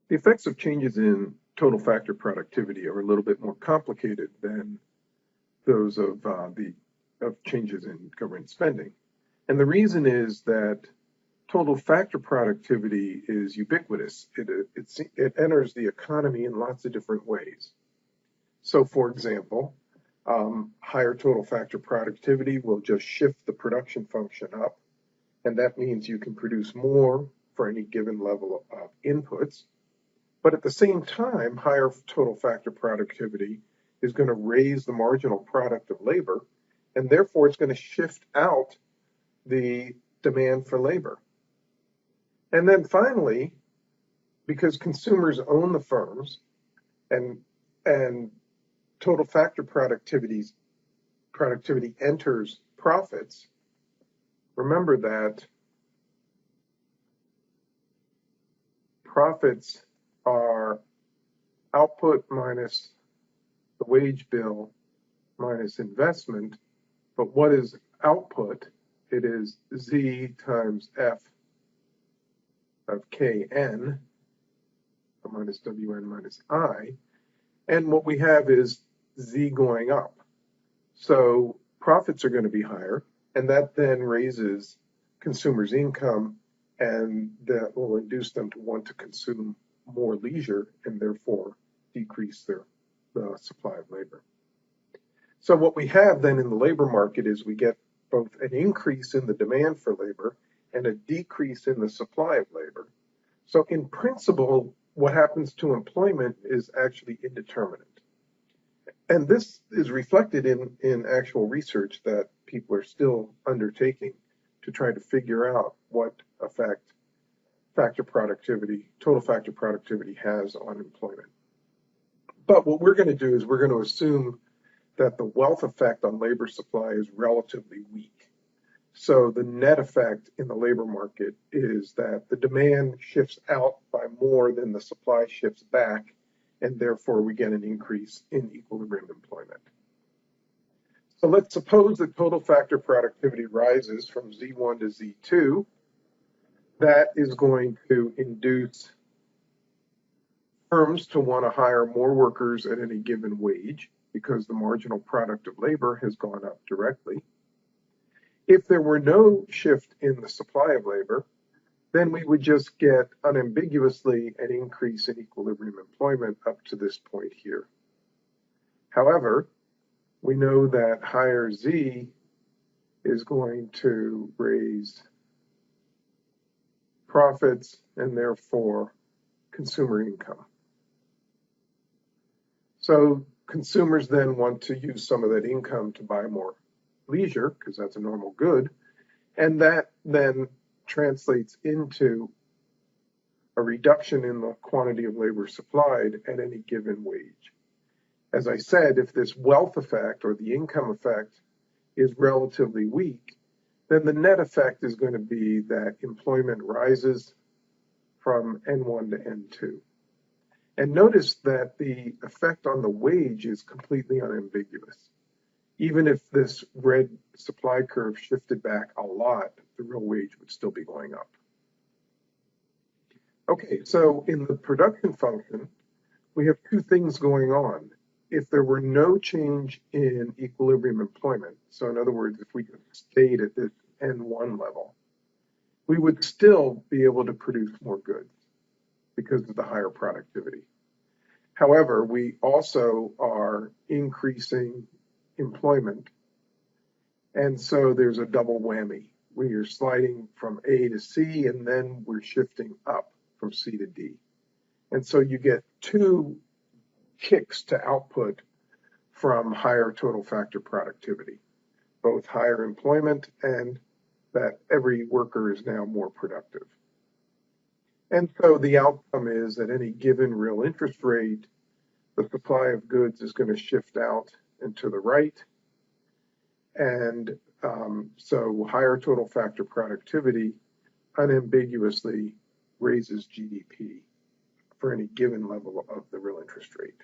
The effects of changes in total factor productivity are a little bit more complicated than those of changes in government spending. And the reason is that total factor productivity is ubiquitous. It enters the economy in lots of different ways. So, for example, higher total factor productivity will just shift the production function up, and that means you can produce more for any given level of inputs. But at the same time, higher total factor productivity is going to raise the marginal product of labor, and therefore it's going to shift out the demand for labor. And then finally, because consumers own the firms and total factor productivity enters profits, remember that profits are output minus the wage bill minus investment. But what is output? It is Z times F of Kn minus Wn minus I. And what we have is Z going up. So profits are going to be higher, and that then raises consumers' income, and that will induce them to want to consume more leisure and therefore decrease the supply of labor. So what we have then in the labor market is we get both an increase in the demand for labor and a decrease in the supply of labor. So in principle, what happens to employment is actually indeterminate. And this is reflected in actual research that people are still undertaking to try to figure out what effect total factor productivity has on employment. But what we're going to do is we're going to assume that the wealth effect on labor supply is relatively weak. So the net effect in the labor market is that the demand shifts out by more than the supply shifts back, and therefore we get an increase in equilibrium employment. So let's suppose that total factor productivity rises from Z1 to Z2. That is going to induce firms to want to hire more workers at any given wage because the marginal product of labor has gone up directly. If there were no shift in the supply of labor, then we would just get unambiguously an increase in equilibrium employment up to this point here. However, we know that higher Z is going to raise profits and therefore consumer income. So consumers then want to use some of that income to buy more leisure because that's a normal good, and that then translates into a reduction in the quantity of labor supplied at any given wage. As I said, if this wealth effect or the income effect is relatively weak, then the net effect is going to be that employment rises from N1 to N2. And notice that the effect on the wage is completely unambiguous. Even if this red supply curve shifted back a lot, the real wage would still be going up. Okay, so in the production function, we have two things going on. If there were no change in equilibrium employment, so in other words, if we stayed at this N1 level, we would still be able to produce more goods because of the higher productivity. However, we also are increasing employment, and so there's a double whammy. We are sliding from A to C, and then we're shifting up from C to D. And so you get two kicks to output from higher total factor productivity, both higher employment and that every worker is now more productive. And so the outcome is at any given real interest rate, the supply of goods is going to shift out and to the right. And so higher total factor productivity unambiguously raises GDP for any given level of the real interest rate.